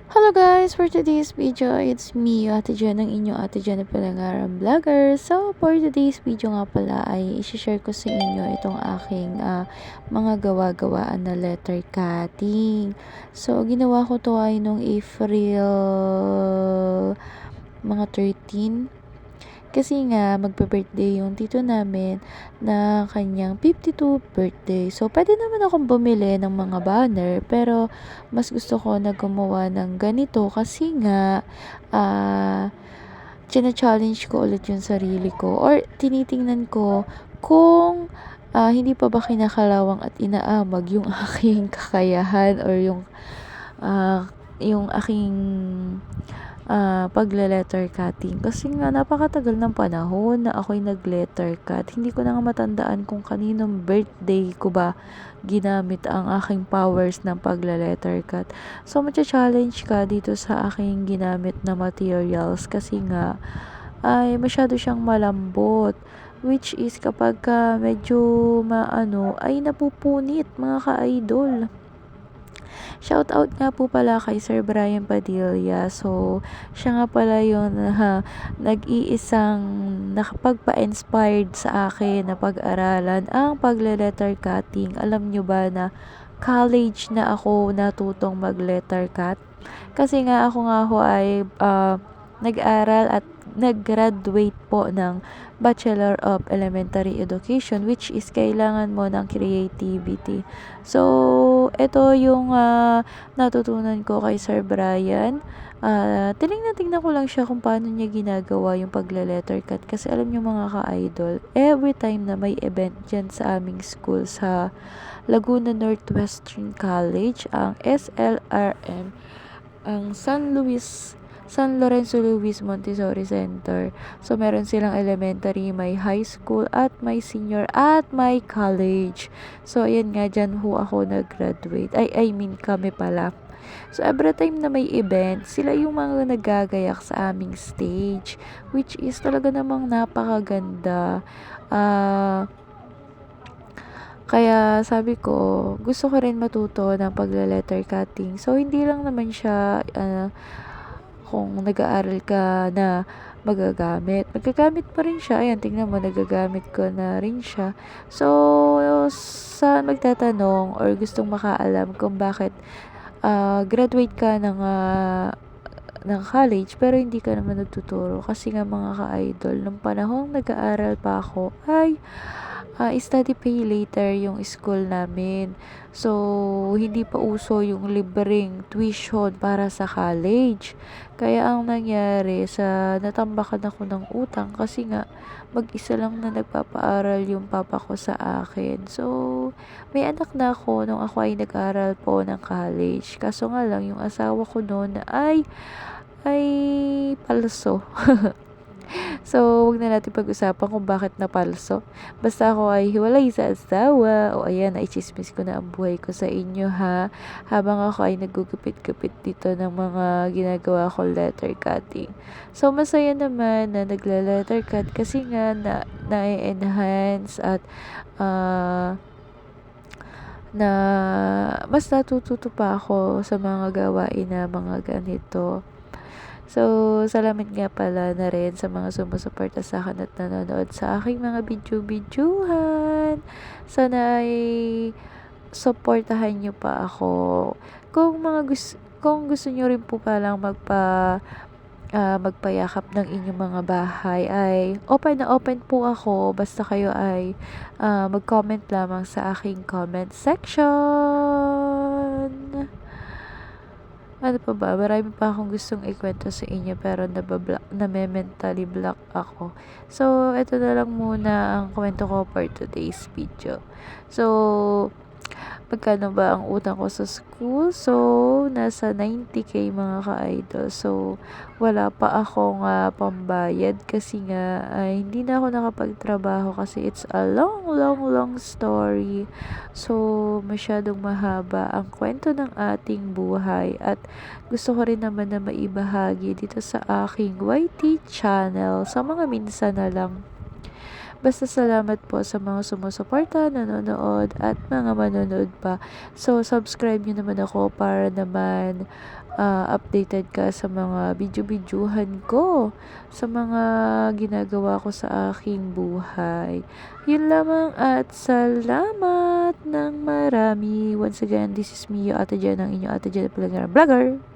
Hello guys! For today's video, it's me, Ate Jen, ang inyong Ate Jen na Palangaram Vlogger. So, for today's video nga pala ay isi-share ko sa inyo itong aking mga gawa-gawaan na letter cutting. So, ginawa ko to ay nung April mga 13. Kasi nga, magpa-birthday yung tito namin na kanyang 52 birthday. So, pwede naman akong bumili ng mga banner, pero mas gusto ko na gumawa ng ganito kasi nga, challenge ko ulit yung sarili ko or tinitingnan ko kung hindi pa ba kinakalawang at inaamag yung aking kakayahan or yung aking pagle-letter cutting. Kasi nga, napakatagal ng panahon na ako'y nag-letter cut. Hindi ko na nga matandaan kung kaninong birthday ko ba ginamit ang aking powers ng pagle-letter cut. So, matcha-challenge ka dito sa aking ginamit na materials kasi nga, ay masyado siyang malambot. Which is kapag medyo ay napupunit mga ka-idol. Shout out nga po pala kay Sir Brian Padilla. So, siya nga pala yung nag-iisang nakapagpa-inspired sa akin na pag-aralan ang pagle-letter cutting. Alam nyo ba na college na ako natutong mag-letter cut? Kasi nga ako ay nag-aral at nag-graduate po ng Bachelor of Elementary Education, which is kailangan mo ng creativity. So, ito yung natutunan ko kay Sir Brian. Tinignan ko lang siya kung paano niya ginagawa yung pagle-letter cut. Kasi alam niyo mga ka-idol, every time na may event dyan sa aming school sa Laguna Northwestern College, ang SLRM, ang San Lorenzo Luis Montessori Center. So, meron silang elementary, may high school, at may senior, at may college. So, ayan nga, dyan ho ako nag-graduate. I mean, kami pala. So, every time na may event, sila yung mga nagagayak sa aming stage. Which is talaga namang napakaganda. Kaya sabi ko, gusto ko rin matuto ng pagle-letter cutting. So, hindi lang naman siya kung nag-aaral ka na magagamit. Magagamit pa rin siya. Ayan, tingnan mo, nagagamit ko na rin siya. So, sa magtatanong or gustong makaalam kung bakit graduate ka ng college pero hindi ka naman nagtuturo kasi nga mga ka-idol nung panahong nag-aaral pa ako ay study pay later yung school namin. So, hindi pa uso yung libreng tuition para sa college. Kaya ang nangyari natambakan ako ng utang kasi nga mag-isa lang na nagpapaaral yung papa ko sa akin. So, may anak na ako nung ako ay nag-aral po ng college. Kaso nga lang yung asawa ko noon ay palso. So, wag na natin pag-usapan kung bakit napalso. Basta ako ay hiwalay sa asawa. O ayan, naichismis ko na ang buhay ko sa inyo ha. Habang ako ay nagugupit-gupit dito ng mga ginagawa ko letter cutting. So, masaya naman na nagla-letter cut kasi nga na-enhance at na mas natututo pa ako sa mga gawain na mga ganito. So, salamat nga pala na rin sa mga sumusuporta sa akin at nanonood sa aking mga video-videohan. Sana ay supportahan nyo pa ako. Kung gusto nyo rin po palang magpayakap ng inyong mga bahay ay open na open po ako basta kayo ay mag-comment lamang sa aking comment section. Ano pa ba? Marami pa akong gustong ikwento sa inyo pero mentally block ako. So, ito na lang muna ang kwento ko for today's video. So, magkano ba ang utang ko sa school? So, nasa 90k mga ka-idol. So, wala pa akong pambayad kasi nga hindi na ako nakapagtrabaho kasi it's a long story. So, masyadong mahaba ang kwento ng ating buhay at gusto ko rin naman na maibahagi dito sa aking YT channel sa mga minsan na lang. Basta salamat po sa mga sumusuporta, nanonood, at mga manonood pa. So, subscribe nyo naman ako para naman updated ka sa mga video-videohan ko, sa mga ginagawa ko sa aking buhay. Yun lamang at salamat ng marami. Once again, this is me, your Ate Jen, ang inyong Ate Jen Vlogger.